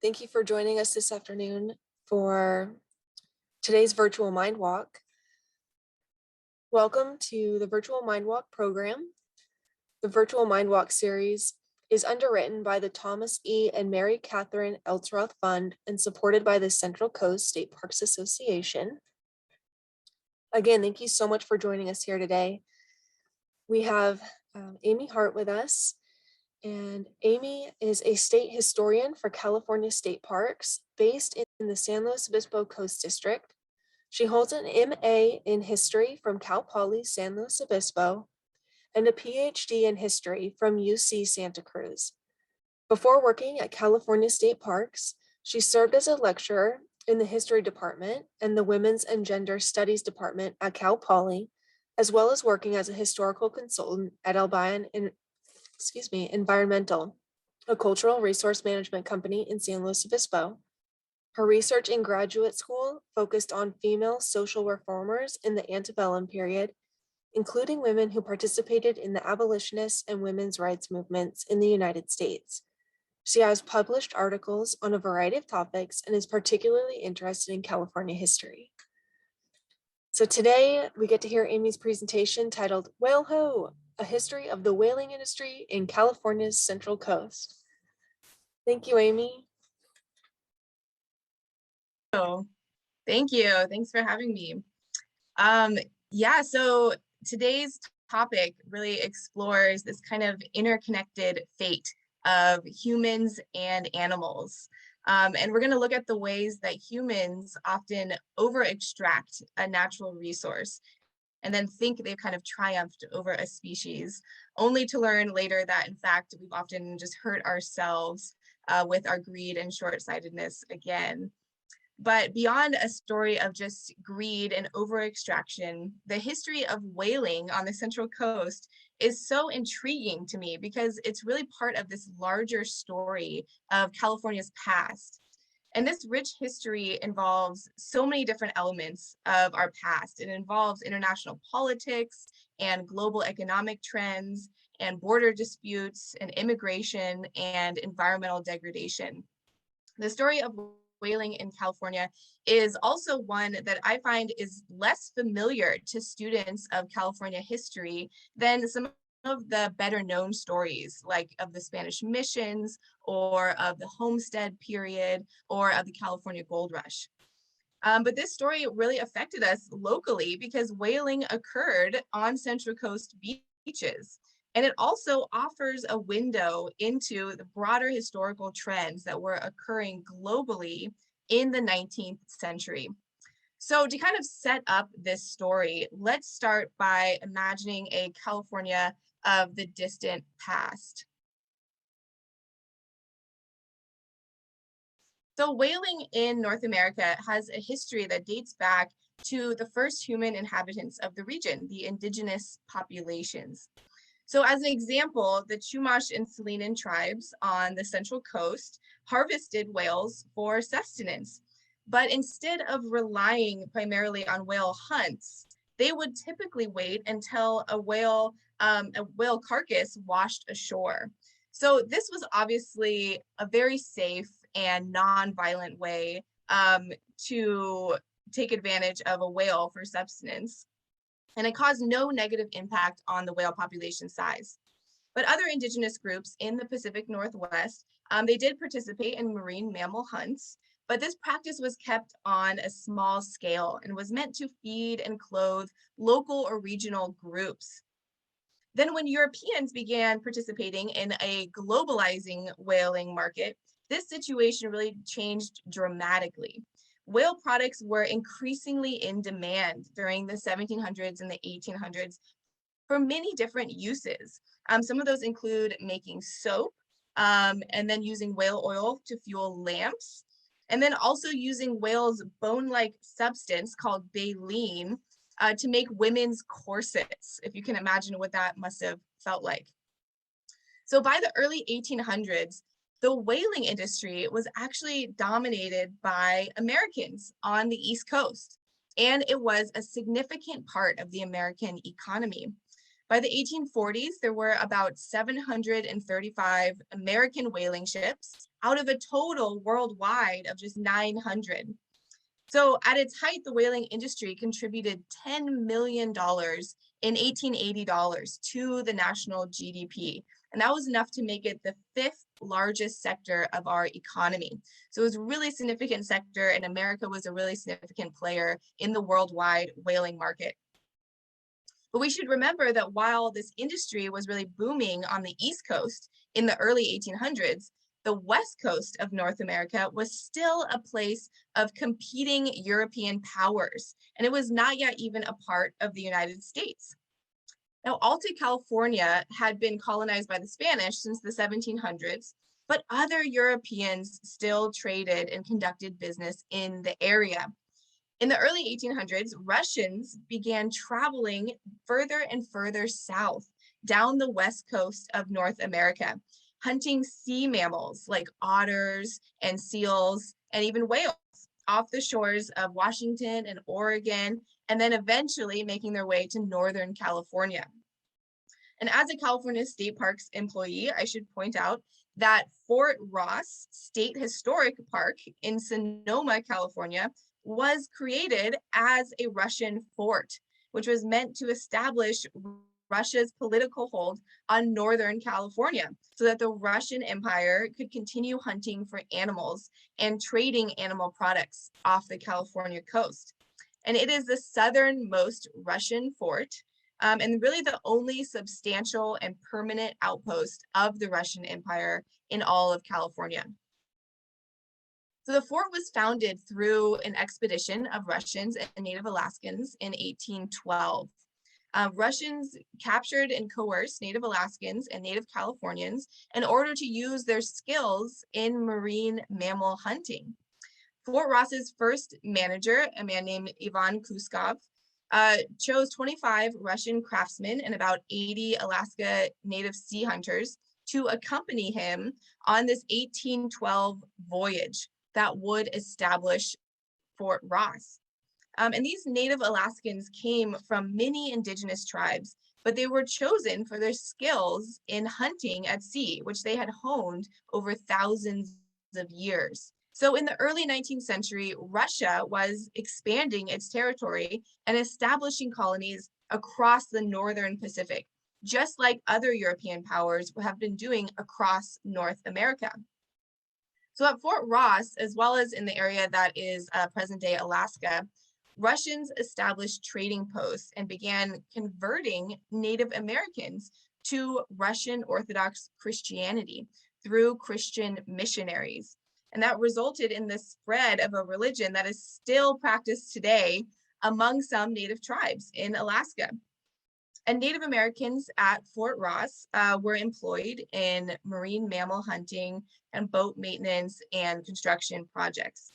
Thank you for joining us this afternoon for today's virtual mind walk. Welcome to the virtual mind walk program. The virtual mind walk series is underwritten by the Thomas E. and Mary Catherine Eltsroth Fund and supported by the Central Coast State Parks Association. Again, thank you so much for joining us here today. We have Amy Hart with us. And Amy is a state historian for California State Parks based in the San Luis Obispo Coast District. She holds an MA in history from Cal Poly San Luis Obispo and a PhD in history from UC Santa Cruz. Before working at California State Parks, she served as a lecturer in the history department and the women's and gender studies department at Cal Poly, as well as working as a historical consultant at Albion Environmental, a cultural resource management company in San Luis Obispo. Her research in graduate school focused on female social reformers in the antebellum period, including women who participated in the abolitionist and women's rights movements in the United States. She has published articles on a variety of topics and is particularly interested in California history. So today we get to hear Amy's presentation titled Whale Ho! A History of the Whaling Industry in California's Central Coast. Thank you, Amy. Oh, thank you. Thanks for having me. So today's topic really explores this kind of interconnected fate of humans and animals. And we're going to look at the ways that humans often over-extract a natural resource and then think they've kind of triumphed over a species, only to learn later that, in fact, we've often just hurt ourselves with our greed and short-sightedness again. But beyond a story of just greed and over-extraction, the history of whaling on the Central Coast is so intriguing to me because it's really part of this larger story of California's past. And this rich history involves so many different elements of our past. It involves international politics and global economic trends and border disputes and immigration and environmental degradation. The story of whaling in California is also one that I find is less familiar to students of California history than some of the better known stories, like of the Spanish missions or of the homestead period or of the California gold rush. But this story really affected us locally because whaling occurred on Central Coast beaches. And it also offers a window into the broader historical trends that were occurring globally in the 19th century. So to kind of set up this story, let's start by imagining a California of the distant past. So whaling in North America has a history that dates back to the first human inhabitants of the region, the indigenous populations. So as an example, the Chumash and Salinan tribes on the Central Coast harvested whales for sustenance. But instead of relying primarily on whale hunts, they would typically wait until a whale carcass washed ashore. So this was obviously a very safe and non-violent way to take advantage of a whale for subsistence. And it caused no negative impact on the whale population size. But other indigenous groups in the Pacific Northwest, they did participate in marine mammal hunts, but this practice was kept on a small scale and was meant to feed and clothe local or regional groups. Then when Europeans began participating in a globalizing whaling market, this situation really changed dramatically. Whale products were increasingly in demand during the 1700s and the 1800s for many different uses. Some of those include making soap and then using whale oil to fuel lamps, and then also using whale's bone-like substance called baleen to make women's corsets, if you can imagine what that must have felt like. So by the early 1800s, the whaling industry was actually dominated by Americans on the East Coast, and it was a significant part of the American economy. By the 1840s, there were about 735 American whaling ships out of a total worldwide of just 900. So at its height, the whaling industry contributed $10 million in 1880 dollars to the national GDP. And that was enough to make it the 5th largest sector of our economy. So it was a really significant sector, and America was a really significant player in the worldwide whaling market. But we should remember that while this industry was really booming on the East Coast in the early 1800s, the West Coast of North America was still a place of competing European powers, and it was not yet even a part of the United States. Now, Alta California had been colonized by the Spanish since the 1700s, but other Europeans still traded and conducted business in the area. In the early 1800s, Russians began traveling further and further south down the west coast of North America, hunting sea mammals like otters and seals and even whales off the shores of Washington and Oregon, and then eventually making their way to Northern California. And as a California State Parks employee, I should point out that Fort Ross State Historic Park in Sonoma, California, was created as a Russian fort, which was meant to establish Russia's political hold on Northern California so that the Russian Empire could continue hunting for animals and trading animal products off the California coast. And it is the southernmost Russian fort, and really the only substantial and permanent outpost of the Russian Empire in all of California. So the fort was founded through an expedition of Russians and Native Alaskans in 1812. Russians captured and coerced Native Alaskans and Native Californians in order to use their skills in marine mammal hunting. Fort Ross's first manager, a man named Ivan Kuskov, chose 25 Russian craftsmen and about 80 Alaska Native sea hunters to accompany him on this 1812 voyage that would establish Fort Ross. And these Native Alaskans came from many indigenous tribes, but they were chosen for their skills in hunting at sea, which they had honed over thousands of years. So in the early 19th century, Russia was expanding its territory and establishing colonies across the northern Pacific, just like other European powers have been doing across North America. So at Fort Ross, as well as in the area that is present-day Alaska, Russians established trading posts and began converting Native Americans to Russian Orthodox Christianity through Christian missionaries. And that resulted in the spread of a religion that is still practiced today among some Native tribes in Alaska. And Native Americans at Fort Ross were employed in marine mammal hunting and boat maintenance and construction projects.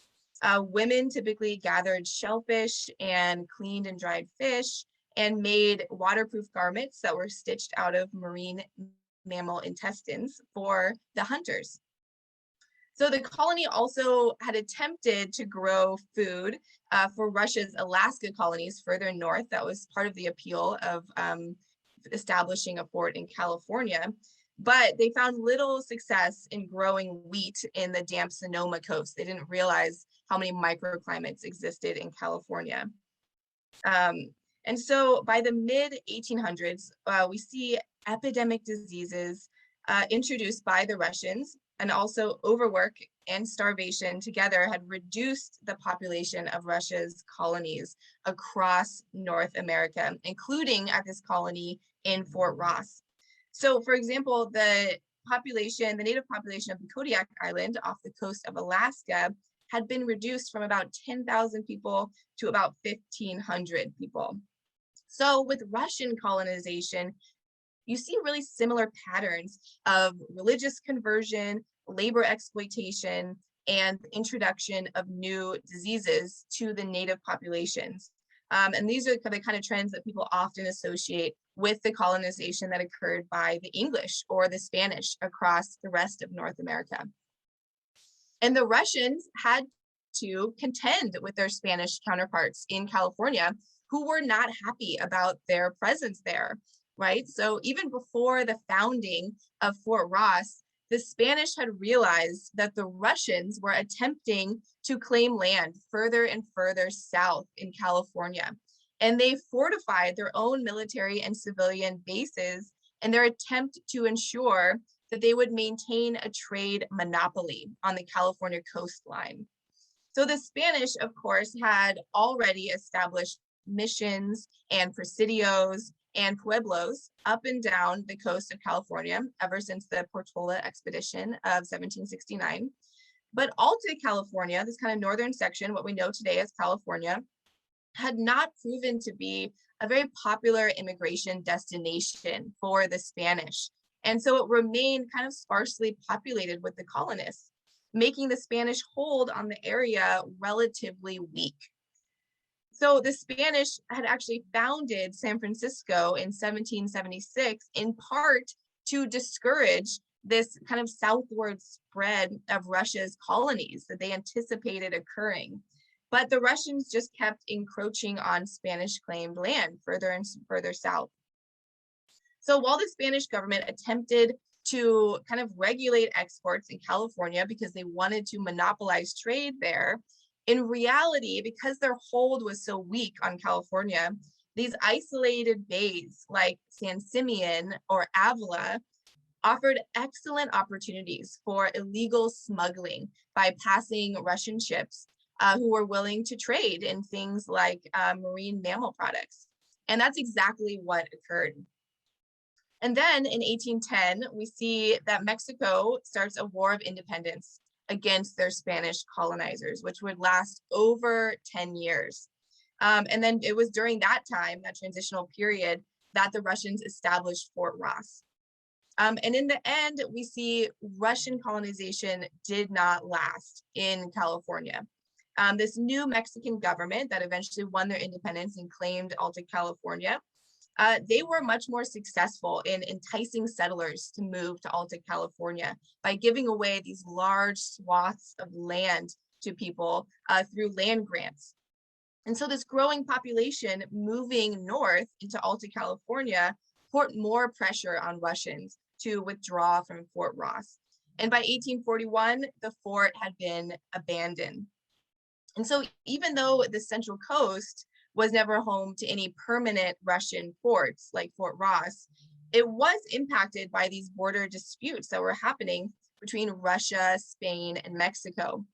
Women typically gathered shellfish and cleaned and dried fish and made waterproof garments that were stitched out of marine mammal intestines for the hunters. So the colony also had attempted to grow food for Russia's Alaska colonies further north. That was part of the appeal of establishing a fort in California. But they found little success in growing wheat in the damp Sonoma coast. They didn't realize how many microclimates existed in California. And so by the mid-1800s, we see epidemic diseases introduced by the Russians, and also overwork and starvation together had reduced the population of Russia's colonies across North America, including at this colony in Fort Ross. So for example, the native population of the Kodiak Island off the coast of Alaska had been reduced from about 10,000 people to about 1,500 people. So with Russian colonization, you see really similar patterns of religious conversion, labor exploitation, and introduction of new diseases to the native populations. And these are the kind of trends that people often associate with the colonization that occurred by the English or the Spanish across the rest of North America. And the Russians had to contend with their Spanish counterparts in California who were not happy about their presence there. right? So even before the founding of Fort Ross, the Spanish had realized that the Russians were attempting to claim land further and further south in California. And they fortified their own military and civilian bases in their attempt to ensure that they would maintain a trade monopoly on the California coastline. So the Spanish, of course, had already established missions and presidios and pueblos up and down the coast of California ever since the Portola expedition of 1769. But Alta California, this kind of northern section, what we know today as California, had not proven to be a very popular immigration destination for the Spanish. And so it remained kind of sparsely populated with the colonists, making the Spanish hold on the area relatively weak. So the Spanish had actually founded San Francisco in 1776, in part to discourage this kind of southward spread of Russia's colonies that they anticipated occurring. But the Russians just kept encroaching on Spanish claimed land further and further south. So while the Spanish government attempted to kind of regulate exports in California because they wanted to monopolize trade there, in reality, because their hold was so weak on California, these isolated bays like San Simeon or Avila offered excellent opportunities for illegal smuggling by passing Russian ships who were willing to trade in things like marine mammal products. And that's exactly what occurred. And then in 1810, we see that Mexico starts a war of independence against their Spanish colonizers, which would last over 10 years. And then it was during that time, that transitional period, that the Russians established Fort Ross. And in the end, we see Russian colonization did not last in California. This new Mexican government that eventually won their independence and claimed Alta California, they were much more successful in enticing settlers to move to Alta California by giving away these large swaths of land to people through land grants. And so this growing population moving north into Alta California put more pressure on Russians to withdraw from Fort Ross. And by 1841, the fort had been abandoned. And so even though the Central Coast was never home to any permanent Russian forts like Fort Ross, it was impacted by these border disputes that were happening between Russia, Spain, and Mexico.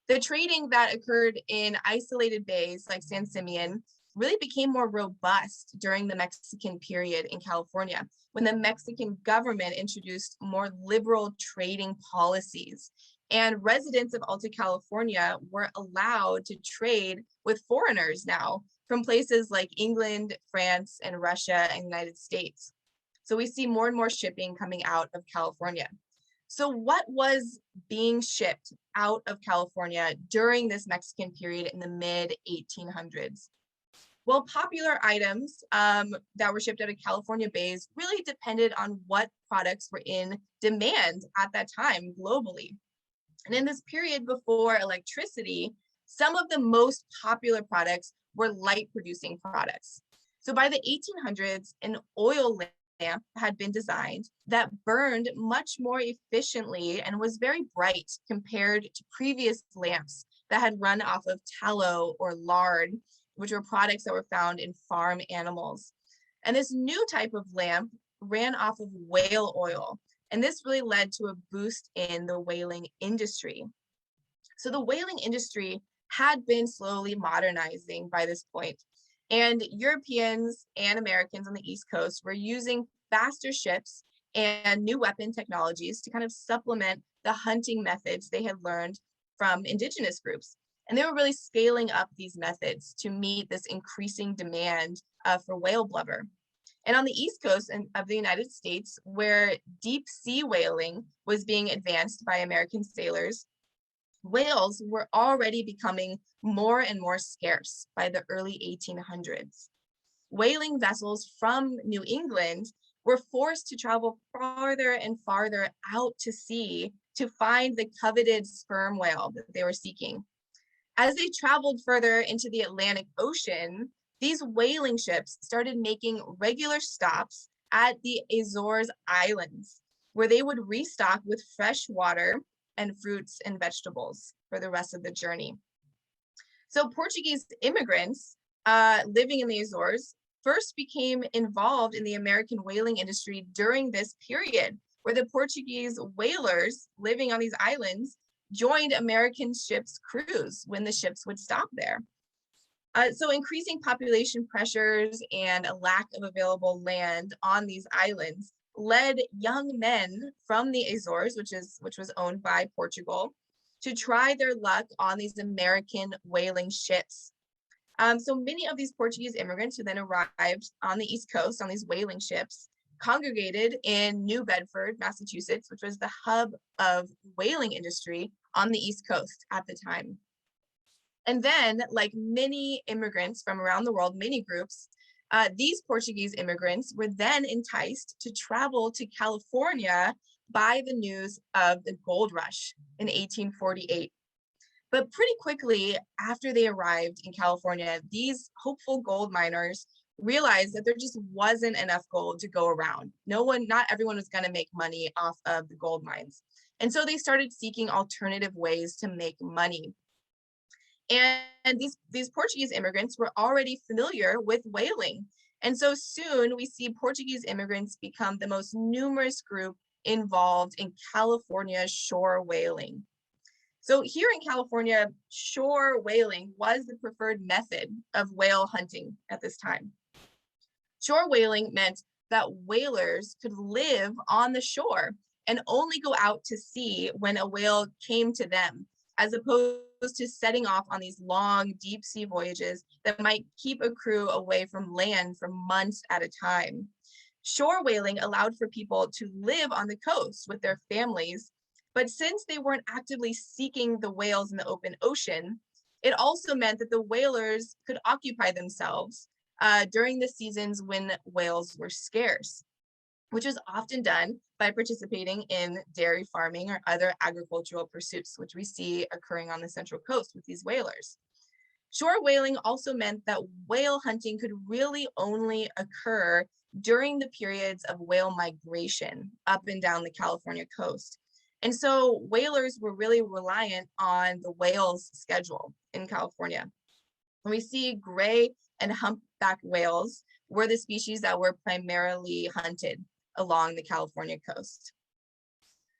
The trading that occurred in isolated bays like San Simeon really became more robust during the Mexican period in California, when the Mexican government introduced more liberal trading policies. And residents of Alta California were allowed to trade with foreigners now from places like England, France, and Russia, and the United States. So we see more and more shipping coming out of California. So what was being shipped out of California during this Mexican period in the mid-1800s? Well, popular items that were shipped out of California bays really depended on what products were in demand at that time globally. And in this period before electricity, some of the most popular products were light producing products. So by the 1800s, an oil lamp had been designed that burned much more efficiently and was very bright compared to previous lamps that had run off of tallow or lard, which were products that were found in farm animals. And this new type of lamp ran off of whale oil. And this really led to a boost in the whaling industry. So the whaling industry had been slowly modernizing by this point. And Europeans and Americans on the East Coast were using faster ships and new weapon technologies to kind of supplement the hunting methods they had learned from indigenous groups. And they were really scaling up these methods to meet this increasing demand for whale blubber. And on the East Coast of the United States, where deep sea whaling was being advanced by American sailors, whales were already becoming more and more scarce by the early 1800s. Whaling vessels from New England were forced to travel farther and farther out to sea to find the coveted sperm whale that they were seeking. As they traveled further into the Atlantic Ocean, these whaling ships started making regular stops at the Azores Islands, where they would restock with fresh water and fruits and vegetables for the rest of the journey. So Portuguese immigrants living in the Azores first became involved in the American whaling industry during this period, where the Portuguese whalers living on these islands joined American ships' crews when the ships would stop there. So increasing population pressures and a lack of available land on these islands led young men from the Azores, which was owned by Portugal, to try their luck on these American whaling ships. So many of these Portuguese immigrants who then arrived on the East Coast on these whaling ships congregated in New Bedford, Massachusetts, which was the hub of whaling industry on the East Coast at the time. And then, like many immigrants from around the world, many groups, these Portuguese immigrants were then enticed to travel to California by the news of the gold rush in 1848. But pretty quickly after they arrived in California, these hopeful gold miners realized that there just wasn't enough gold to go around. Not everyone was going to make money off of the gold mines. And so they started seeking alternative ways to make money. And these Portuguese immigrants were already familiar with whaling. And so soon we see Portuguese immigrants become the most numerous group involved in California shore whaling. So here in California, shore whaling was the preferred method of whale hunting at this time. Shore whaling meant that whalers could live on the shore and only go out to sea when a whale came to them, as opposed to setting off on these long deep sea voyages that might keep a crew away from land for months at a time. Shore whaling allowed for people to live on the coast with their families, but since they weren't actively seeking the whales in the open ocean, it also meant that the whalers could occupy themselves during the seasons when whales were scarce, which was often done by participating in dairy farming or other agricultural pursuits, which we see occurring on the Central Coast with these whalers. Shore whaling also meant that whale hunting could really only occur during the periods of whale migration up and down the California coast. And so whalers were really reliant on the whales' schedule in California. And we see gray and humpback whales were the species that were primarily hunted along the California coast.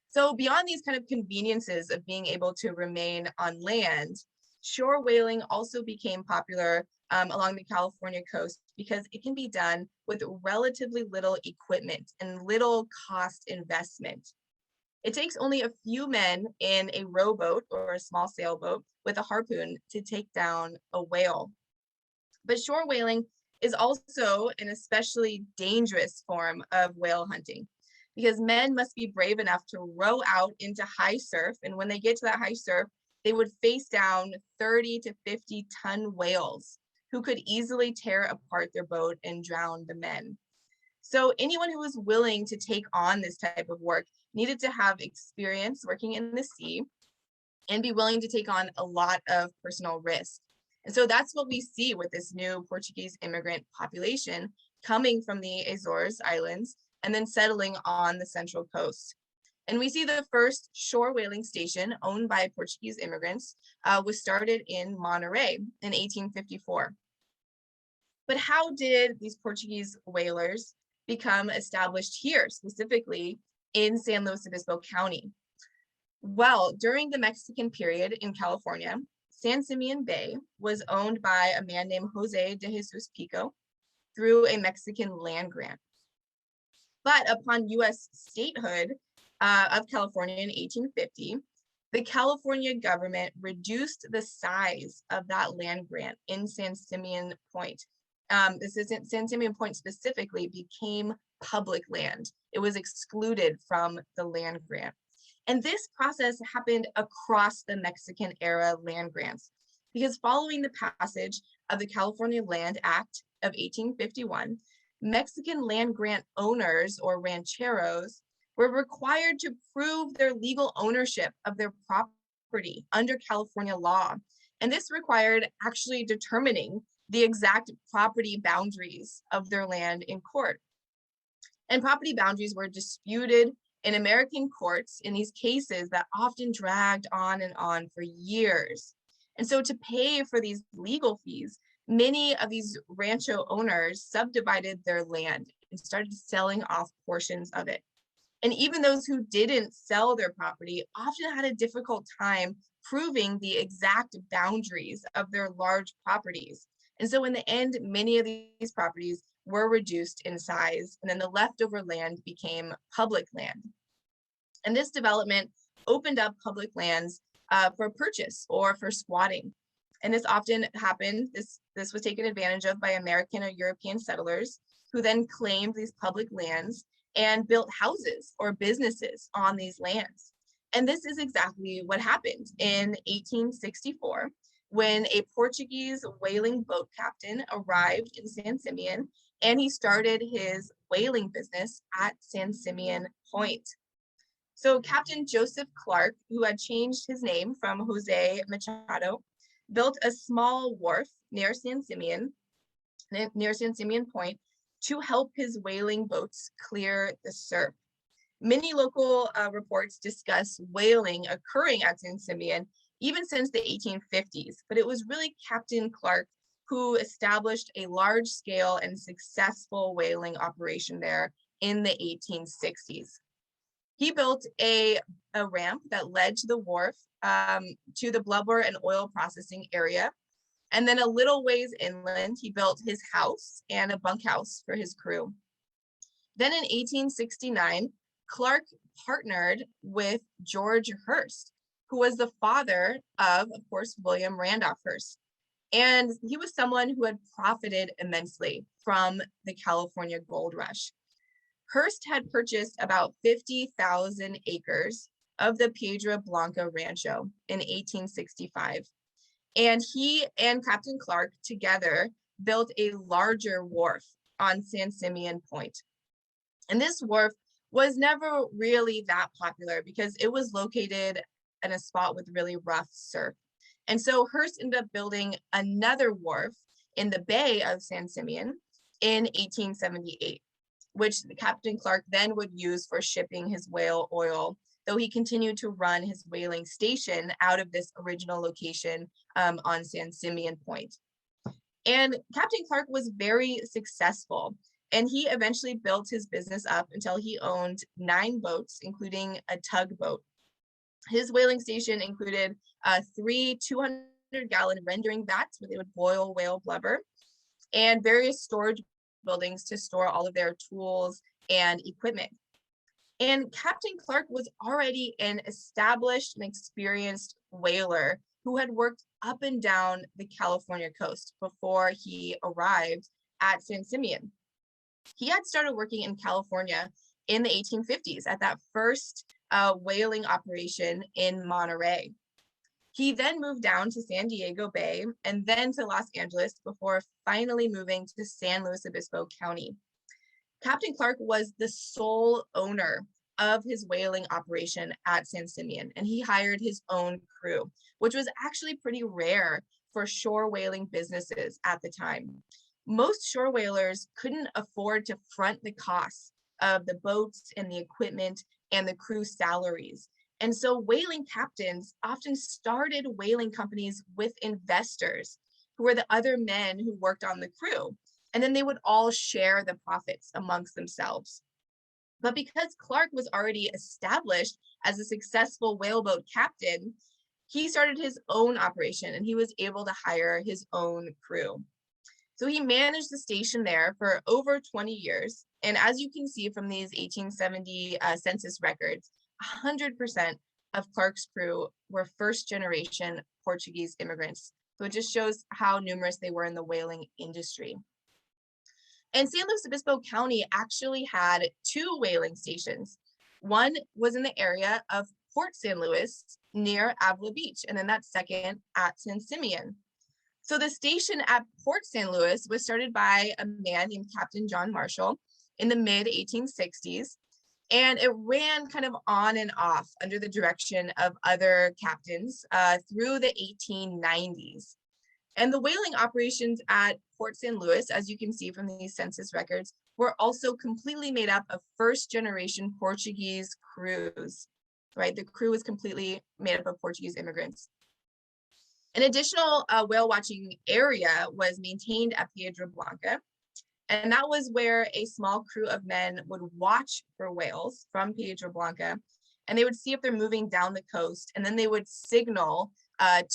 So beyond these kind of conveniences of being able to remain on land, shore whaling also became popular along the California coast because it can be done with relatively little equipment and little cost investment. It takes only a few men in a rowboat or a small sailboat with a harpoon to take down a whale. But shore whaling is also an especially dangerous form of whale hunting because men must be brave enough to row out into high surf. And when they get to that high surf, they would face down 30 to 50 ton whales who could easily tear apart their boat and drown the men. So anyone who was willing to take on this type of work needed to have experience working in the sea and be willing to take on a lot of personal risk. And so that's what we see with this new Portuguese immigrant population coming from the Azores Islands and then settling on the Central Coast. And we see the first shore whaling station owned by Portuguese immigrants was started in Monterey in 1854. But how did these Portuguese whalers become established here, specifically in San Luis Obispo County? Well, during the Mexican period in California, San Simeon Bay was owned by a man named Jose de Jesus Pico through a Mexican land grant. But upon US statehood of California in 1850, the California government reduced the size of that land grant in San Simeon Point. San Simeon Point specifically became public land. It was excluded from the land grant. And this process happened across the Mexican era land grants, because following the passage of the California Land Act of 1851, Mexican land grant owners or rancheros were required to prove their legal ownership of their property under California law. And this required actually determining the exact property boundaries of their land in court. And property boundaries were disputed in American courts in these cases that often dragged on and on for years. And so to pay for these legal fees, many of these rancho owners subdivided their land and started selling off portions of it. And even those who didn't sell their property often had a difficult time proving the exact boundaries of their large properties. And so in the end, many of these properties were reduced in size, and then the leftover land became public land. And this development opened up public lands for purchase or for squatting. And this often happened, this was taken advantage of by American or European settlers who then claimed these public lands and built houses or businesses on these lands. And this is exactly what happened in 1864 when a Portuguese whaling boat captain arrived in San Simeon, and he started his whaling business at San Simeon Point. So Captain Joseph Clark, who had changed his name from Jose Machado, built a small wharf near San Simeon Point to help his whaling boats clear the surf. Many local reports discuss whaling occurring at San Simeon even since the 1850s, but it was really Captain Clark who established a large-scale and successful whaling operation there in the 1860s. He built a ramp that led to the wharf to the blubber and oil processing area. And then a little ways inland, he built his house and a bunkhouse for his crew. Then in 1869, Clark partnered with George Hearst, who was the father of course, William Randolph Hearst. And he was someone who had profited immensely from the California gold rush. Hearst had purchased about 50,000 acres of the Piedra Blanca Rancho in 1865. And he and Captain Clark together built a larger wharf on San Simeon Point. And this wharf was never really that popular because it was located in a spot with really rough surf. And so Hearst ended up building another wharf in the Bay of San Simeon in 1878, which Captain Clark then would use for shipping his whale oil, though he continued to run his whaling station out of this original location on San Simeon Point. And Captain Clark was very successful, and he eventually built his business up until he owned 9 boats, including a tugboat. His whaling station included 3 200-gallon rendering vats where they would boil whale blubber, and various storage buildings to store all of their tools and equipment. And Captain Clark was already an established and experienced whaler who had worked up and down the California coast before he arrived at San Simeon. He had started working in California in the 1850s at that first whaling operation in Monterey. He then moved down to San Diego Bay and then to Los Angeles before finally moving to San Luis Obispo County. Captain Clark was the sole owner of his whaling operation at San Simeon, and he hired his own crew, which was actually pretty rare for shore whaling businesses at the time. Most shore whalers couldn't afford to front the costs of the boats and the equipment and the crew salaries. And so whaling captains often started whaling companies with investors who were the other men who worked on the crew. And then they would all share the profits amongst themselves. But because Clark was already established as a successful whaleboat captain, he started his own operation and he was able to hire his own crew. So he managed the station there for over 20 years. And as you can see from these 1870 census records, 100% of Clark's crew were first generation Portuguese immigrants. So it just shows how numerous they were in the whaling industry. And San Luis Obispo County actually had 2 whaling stations. One was in the area of Port San Luis near Avila Beach, and then that second at San Simeon. So the station at Port San Luis was started by a man named Captain John Marshall in the mid 1860s, and it ran kind of on and off under the direction of other captains through the 1890s. And the whaling operations at Port St. Louis, as you can see from these census records, were also completely made up of first-generation Portuguese crews, right? The crew was completely made up of Portuguese immigrants. An additional whale watching area was maintained at Piedra Blanca, and that was where a small crew of men would watch for whales from Piedra Blanca, and they would see if they're moving down the coast, and then they would signal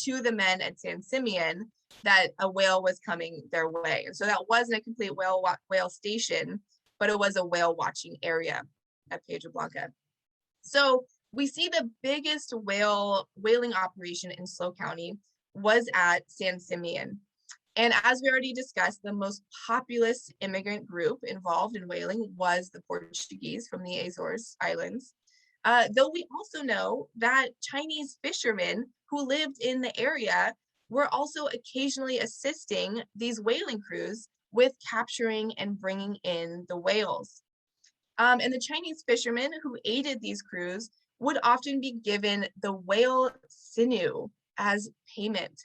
to the men at San Simeon that a whale was coming their way. And so that wasn't a complete whale station, but it was a whale watching area at Piedra Blanca. So we see the biggest whaling operation in SLO County was at San Simeon. And as we already discussed, the most populous immigrant group involved in whaling was the Portuguese from the Azores Islands. Though we also know that Chinese fishermen who lived in the area were also occasionally assisting these whaling crews with capturing and bringing in the whales. And the Chinese fishermen who aided these crews would often be given the whale sinew as payment.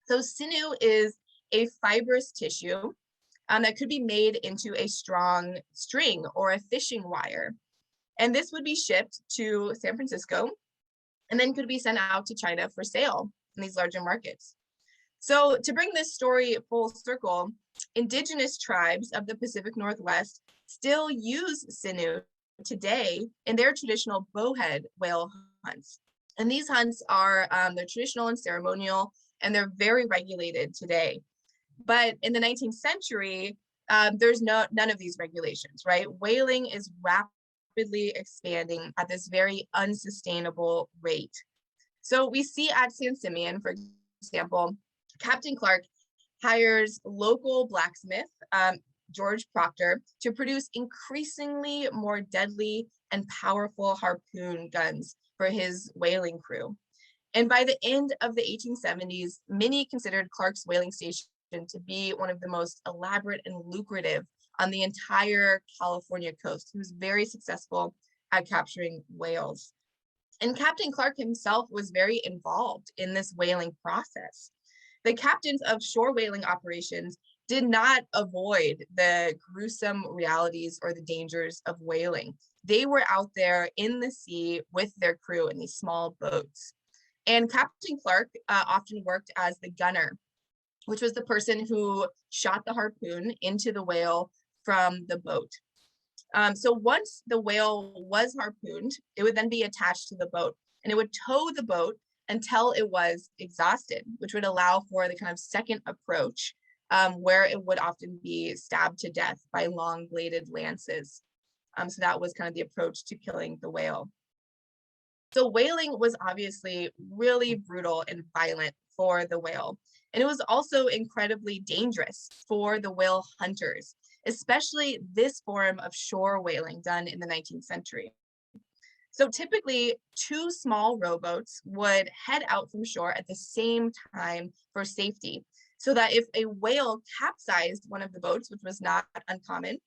So sinew is a fibrous tissue that could be made into a strong string or a fishing wire. And this would be shipped to San Francisco and then could be sent out to China for sale in these larger markets. So to bring this story full circle, indigenous tribes of the Pacific Northwest still use sinew today in their traditional bowhead whale hunts. And these hunts are they're traditional and ceremonial, and they're very regulated today. But in the 19th century, there's none of these regulations, right? Whaling is rapidly expanding at this very unsustainable rate. So we see at San Simeon, for example, Captain Clark hires local blacksmith, George Proctor, to produce increasingly more deadly and powerful harpoon guns for his whaling crew. And by the end of the 1870s, many considered Clark's whaling station to be one of the most elaborate and lucrative on the entire California coast. He was very successful at capturing whales. And Captain Clark himself was very involved in this whaling process. The captains of shore whaling operations did not avoid the gruesome realities or the dangers of whaling. They were out there in the sea with their crew in these small boats. And Captain Clark often worked as the gunner, which was the person who shot the harpoon into the whale from the boat. So once the whale was harpooned, it would then be attached to the boat, and it would tow the boat until it was exhausted, which would allow for the kind of second approach where it would often be stabbed to death by long bladed lances. So that was kind of the approach to killing the whale. So whaling was obviously really brutal and violent for the whale. And it was also incredibly dangerous for the whale hunters, especially this form of shore whaling done in the 19th century. So typically, two small rowboats would head out from shore at the same time for safety, so that if a whale capsized one of the boats, which was not uncommon,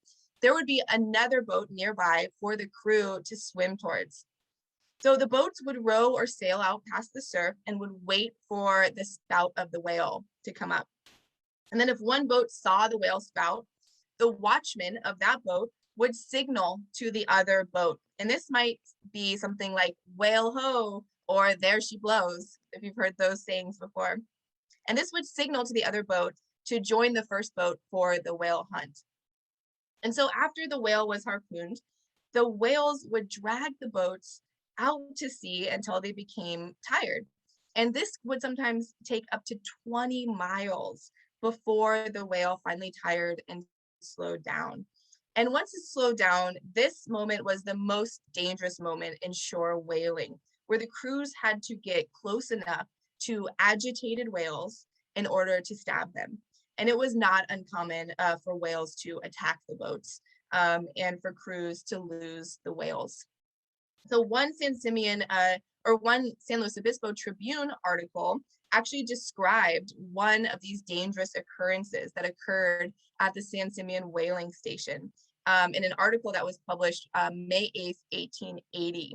there would be another boat nearby for the crew to swim towards. So the boats would row or sail out past the surf and would wait for the spout of the whale to come up. And then if one boat saw the whale spout, the watchman of that boat would signal to the other boat. And this might be something like whale ho, or there she blows, if you've heard those sayings before. And this would signal to the other boat to join the first boat for the whale hunt. And so after the whale was harpooned, the whales would drag the boats out to sea until they became tired. And this would sometimes take up to 20 miles before the whale finally tired and slowed down. And once it slowed down, this moment was the most dangerous moment in shore whaling, where the crews had to get close enough to agitated whales in order to stab them. And it was not uncommon for whales to attack the boats and for crews to lose the whales. So one San Luis Obispo Tribune article actually described one of these dangerous occurrences that occurred at the San Simeon whaling station in an article that was published May 8th, 1880.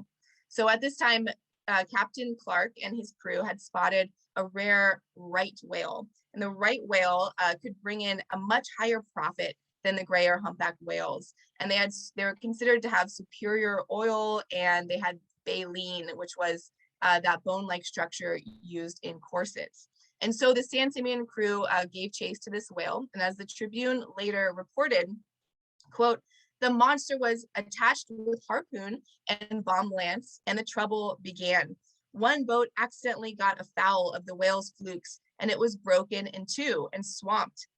So at this time, Captain Clark and his crew had spotted a rare right whale, and the right whale could bring in a much higher profit than the gray or humpback whales. And they were considered to have superior oil, and they had baleen, which was that bone-like structure used in corsets. And so the San Simeon crew gave chase to this whale, and as the Tribune later reported, quote, "The monster was attached with harpoon and bomb lance, and the trouble began. One boat accidentally got afoul of the whale's flukes, and it was broken in two and swamped,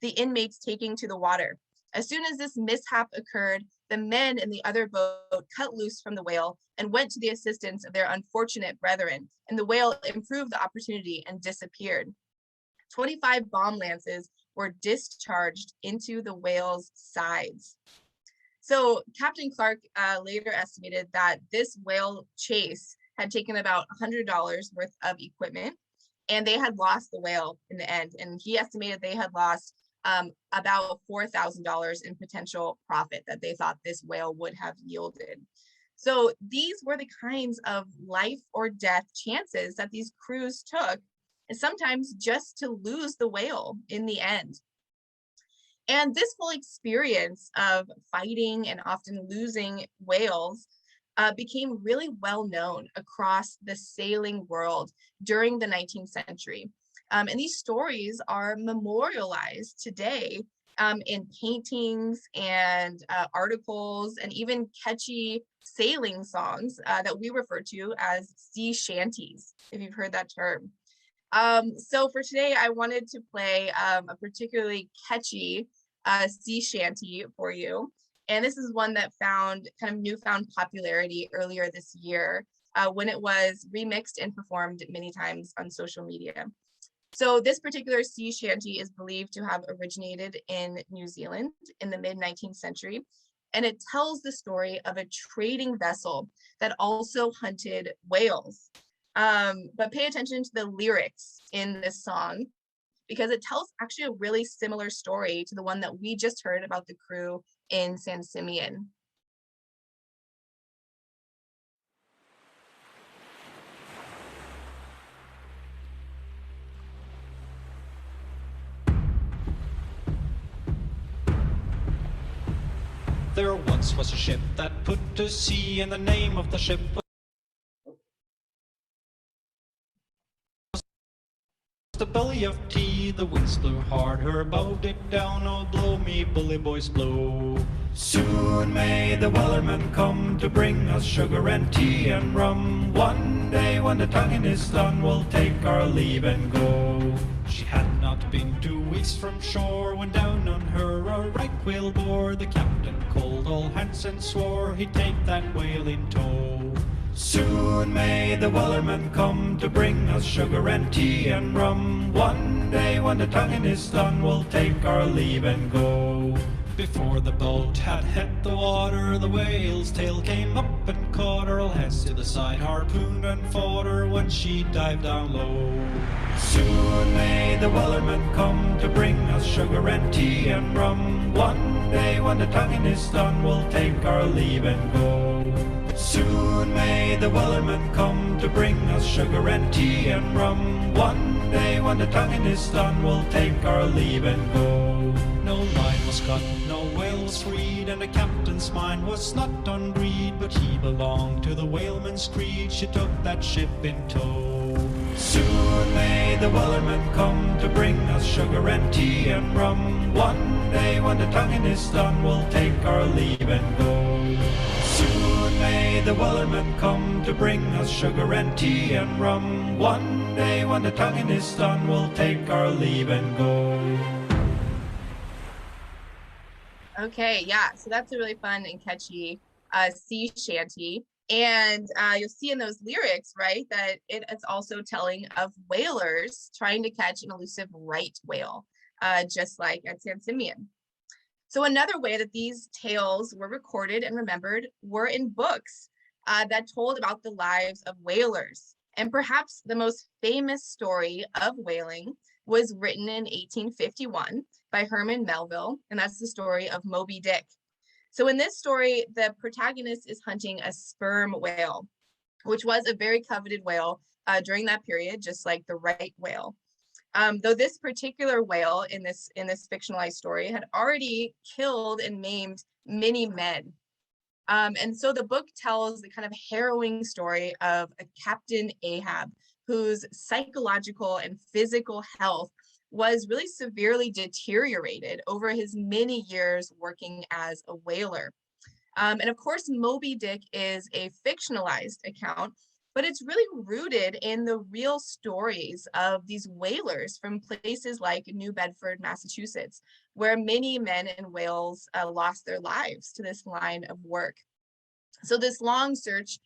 the inmates taking to the water. As soon as this mishap occurred, the men in the other boat cut loose from the whale and went to the assistance of their unfortunate brethren, and the whale improved the opportunity and disappeared. 25 bomb lances were discharged into the whale's sides." So Captain Clark later estimated that this whale chase had taken about $100 worth of equipment, and they had lost the whale in the end. And he estimated they had lost about $4,000 in potential profit that they thought this whale would have yielded. So these were the kinds of life or death chances that these crews took, and sometimes just to lose the whale in the end. And this whole experience of fighting and often losing whales became really well known across the sailing world during the 19th century. And these stories are memorialized today in paintings and articles, and even catchy sailing songs that we refer to as sea shanties, if you've heard that term. So for today, I wanted to play a particularly catchy sea shanty for you. And this is one that found kind of newfound popularity earlier this year when it was remixed and performed many times on social media. So this particular sea shanty is believed to have originated in New Zealand in the mid-19th century. And it tells the story of a trading vessel that also hunted whales. But pay attention to the lyrics in this song, because it tells actually a really similar story to the one that we just heard about the crew in San Simeon. There once was a ship that put to sea, and the name of the ship was the Belly of Tea. The winds blew hard, her bow dipped down. Oh, blow me, bully boys, blow. Soon may the wellerman come to bring us sugar and tea and rum. One day when the tonguing is done, we'll take our leave and go. She had not been 2 weeks from shore when down on her a right whale bore. The captain called all hands and swore he'd take that whale in tow. Soon may the wellerman come to bring us sugar and tea and rum. One day when the tonguing is done, we'll take our leave and go. Before the boat had hit the water, the whale's tail came up and caught her. All hands to the side, harpooned and fought her when she dived down low. Soon may the wellerman come to bring us sugar and tea and rum. One day when the tonguing is done, we'll take our leave and go. Soon may the wellerman come to bring us sugar and tea and rum. One day when the tonguing is done, we'll take our leave and go. No line was cut, no whale was freed, and the captain's mind was not on greed, but he belonged to the whaleman's creed. She took that ship in tow. Soon may the wellerman come to bring us sugar and tea and rum. One day when the tonguing is done, we'll take our leave and go. Soon may the wellerman come to bring us sugar and tea and rum. One day when the tonguing is done, we'll take our leave and go. Okay, yeah, so that's a really fun and catchy sea shanty. And you'll see in those lyrics, right, that it's also telling of whalers trying to catch an elusive right whale, just like at San Simeon. So another way that these tales were recorded and remembered were in books that told about the lives of whalers. And perhaps the most famous story of whaling was written in 1851 by Herman Melville, and that's the story of Moby Dick. So in this story, the protagonist is hunting a sperm whale. which was a very coveted whale during that period, just like the right whale. Though this particular whale in this fictionalized story had already killed and maimed many men. And so the book tells the kind of harrowing story of a Captain Ahab, whose psychological and physical health was really severely deteriorated over his many years working as a whaler. And of course, Moby Dick is a fictionalized account, but it's really rooted in the real stories of these whalers from places like New Bedford, Massachusetts, where many men and whales lost their lives to this line of work. So this long search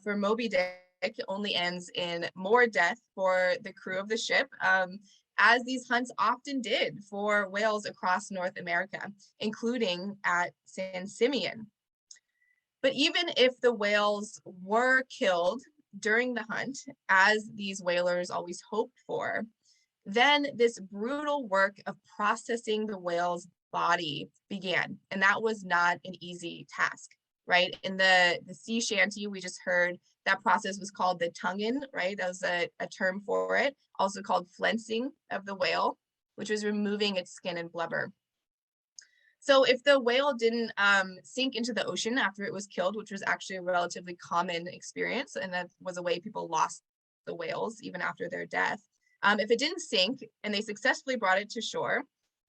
for Moby Dick only ends in more death for the crew of the ship, as these hunts often did for whales across North America, including at San Simeon. But even if the whales were killed during the hunt, as these whalers always hoped for, then this brutal work of processing the whale's body began. And that was not an easy task, right? In the sea shanty, we just heard that process was called the tonguing, right? That was a term for it, also called flensing of the whale, which was removing its skin and blubber. So if the whale didn't sink into the ocean after it was killed, which was actually a relatively common experience, and that was a way people lost the whales even after their death. If it didn't sink and they successfully brought it to shore,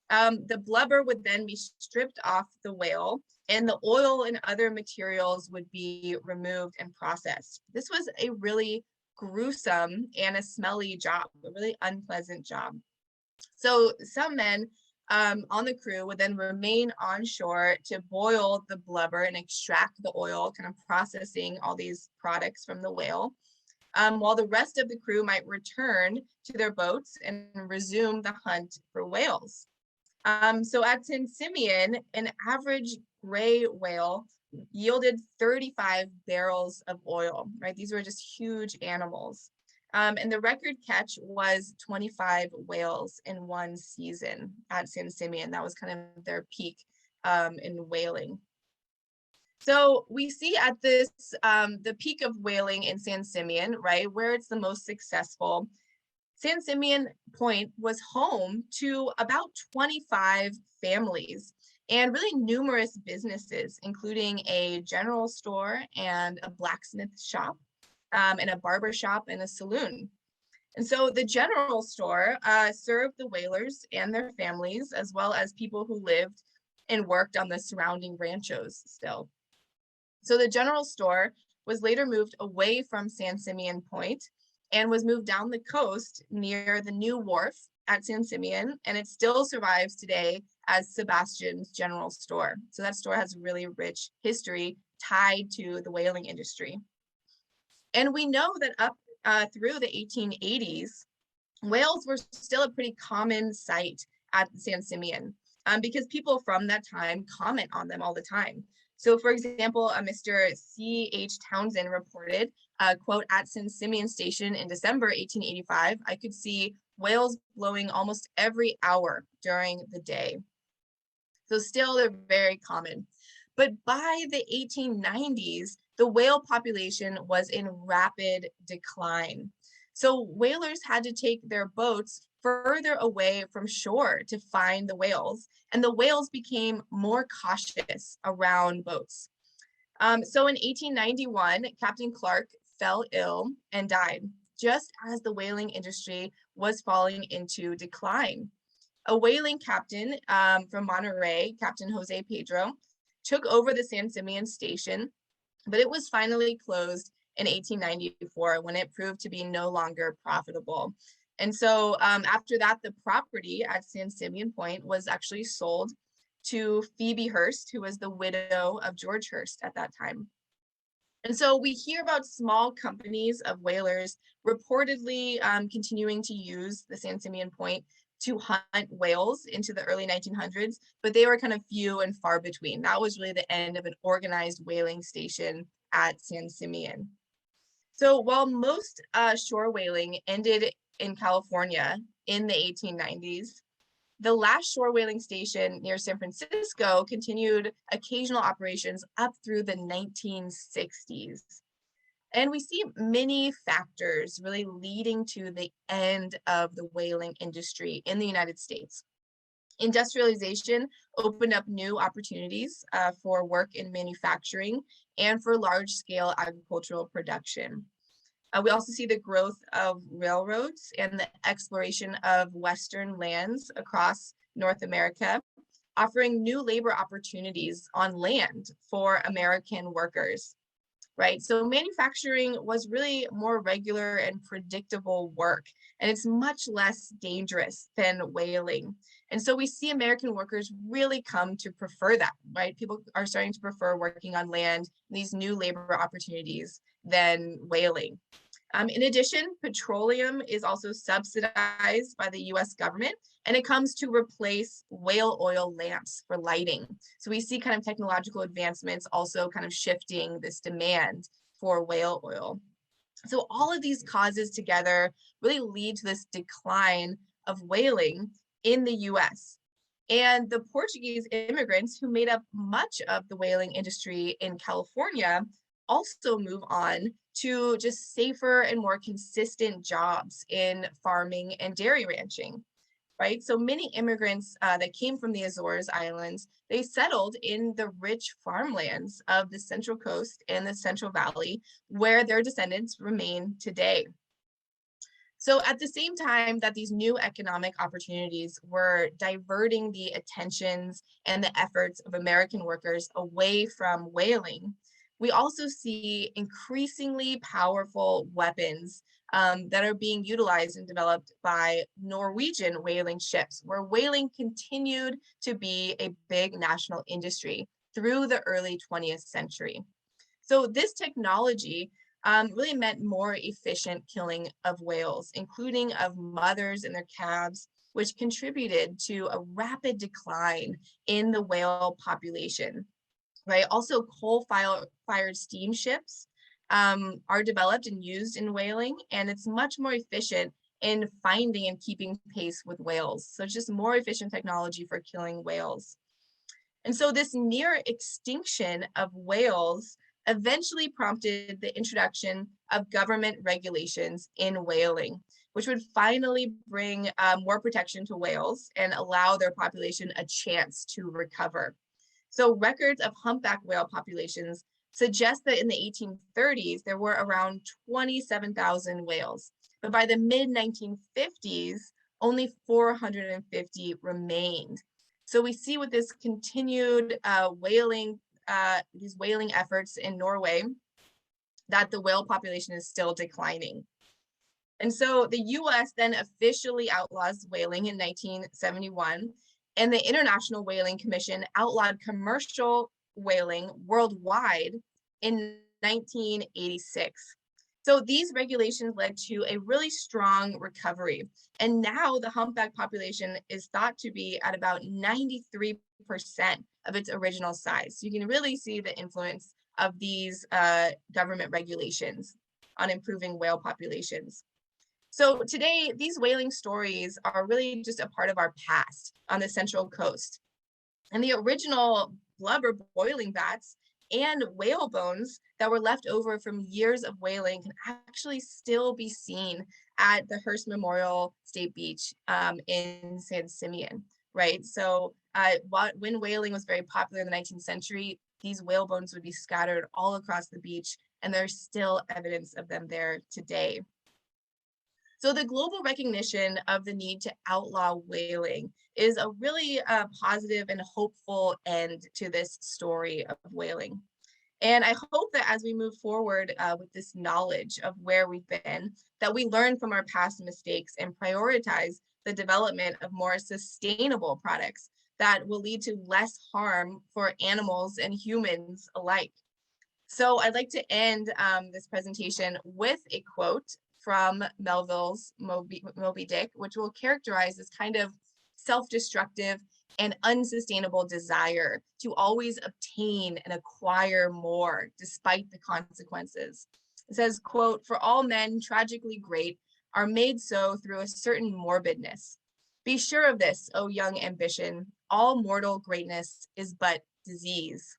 the blubber would then be stripped off the whale and the oil and other materials would be removed and processed. This was a really gruesome and a smelly job, a really unpleasant job. So some men on the crew would then remain on shore to boil the blubber and extract the oil, kind of processing all these products from the whale, while the rest of the crew might return to their boats and resume the hunt for whales. So at San Simeon, an average gray whale yielded 35 barrels of oil, right? These were just huge animals. And the record catch was 25 whales in one season at San Simeon. That was kind of their peak in whaling. So we see at this, the peak of whaling in San Simeon, right, where it's the most successful, San Simeon Point was home to about 25 families and really numerous businesses, including a general store and a blacksmith shop, and a barber shop and a saloon. And so the general store served the whalers and their families, as well as people who lived and worked on the surrounding ranchos still. So the general store was later moved away from San Simeon Point and was moved down the coast near the new wharf at San Simeon, and it still survives today as Sebastian's General Store. So that store has a really rich history tied to the whaling industry. And we know that up through the 1880s, whales were still a pretty common sight at San Simeon because people from that time comment on them all the time. So for example, Mr. C.H. Townsend reported, quote, at San Simeon Station in December 1885, I could see whales blowing almost every hour during the day. So still they're very common. But by the 1890s, the whale population was in rapid decline. So whalers had to take their boats further away from shore to find the whales, and the whales became more cautious around boats. So in 1891, Captain Clark fell ill and died, just as the whaling industry was falling into decline. A whaling captain from Monterey, Captain Jose Pedro, took over the San Simeon station, but it was finally closed in 1894 when it proved to be no longer profitable. And so after that, the property at San Simeon Point was actually sold to Phoebe Hearst, who was the widow of George Hearst at that time. And so we hear about small companies of whalers reportedly continuing to use the San Simeon Point to hunt whales into the early 1900s, but they were kind of few and far between. That was really the end of an organized whaling station at San Simeon. So while most shore whaling ended in California in the 1890s, the last shore whaling station near San Francisco continued occasional operations up through the 1960s. And we see many factors really leading to the end of the whaling industry in the United States. Industrialization opened up new opportunities for work in manufacturing and for large-scale agricultural production. We also see the growth of railroads and the exploration of Western lands across North America, offering new labor opportunities on land for American workers, right? So manufacturing was really more regular and predictable work, and it's much less dangerous than whaling. And so we see American workers really come to prefer that, right? People are starting to prefer working on land, these new labor opportunities, than whaling. In addition, petroleum is also subsidized by the US government, and it comes to replace whale oil lamps for lighting. So we see kind of technological advancements also kind of shifting this demand for whale oil. So all of these causes together really lead to this decline of whaling in the US. And the Portuguese immigrants who made up much of the whaling industry in California also move on to just safer and more consistent jobs in farming and dairy ranching, right? So many immigrants that came from the Azores Islands, they settled in the rich farmlands of the Central Coast and the Central Valley, where their descendants remain today. So at the same time that these new economic opportunities were diverting the attentions and the efforts of American workers away from whaling, we also see increasingly powerful weapons that are being utilized and developed by Norwegian whaling ships, where whaling continued to be a big national industry through the early 20th century. So this technology really meant more efficient killing of whales, including of mothers and their calves, which contributed to a rapid decline in the whale population. Right. Also, coal-fired steamships are developed and used in whaling, and it's much more efficient in finding and keeping pace with whales. So it's just more efficient technology for killing whales. And so this near extinction of whales eventually prompted the introduction of government regulations in whaling, which would finally bring more protection to whales and allow their population a chance to recover. So records of humpback whale populations suggest that in the 1830s, there were around 27,000 whales. But by the mid-1950s, only 450 remained. So we see with this continued these whaling efforts in Norway, that the whale population is still declining. And so the US then officially outlaws whaling in 1971. And the International Whaling Commission outlawed commercial whaling worldwide in 1986. So these regulations led to a really strong recovery. And now the humpback population is thought to be at about 93% of its original size. So you can really see the influence of these government regulations on improving whale populations. So today, these whaling stories are really just a part of our past on the Central Coast. And the original blubber boiling vats and whale bones that were left over from years of whaling can actually still be seen at the Hearst Memorial State Beach in San Simeon, right? So when whaling was very popular in the 19th century, these whale bones would be scattered all across the beach, and there's still evidence of them there today. So the global recognition of the need to outlaw whaling is a really positive and hopeful end to this story of whaling. And I hope that as we move forward with this knowledge of where we've been, that we learn from our past mistakes and prioritize the development of more sustainable products that will lead to less harm for animals and humans alike. So I'd like to end this presentation with a quote from Melville's Moby Dick, which will characterize this kind of self-destructive and unsustainable desire to always obtain and acquire more despite the consequences. It says, quote, "For all men tragically great are made so through a certain morbidness. Be sure of this, O young ambition, all mortal greatness is but disease."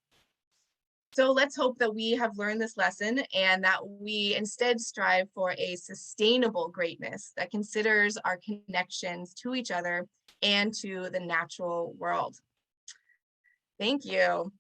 So let's hope that we have learned this lesson and that we instead strive for a sustainable greatness that considers our connections to each other and to the natural world. Thank you.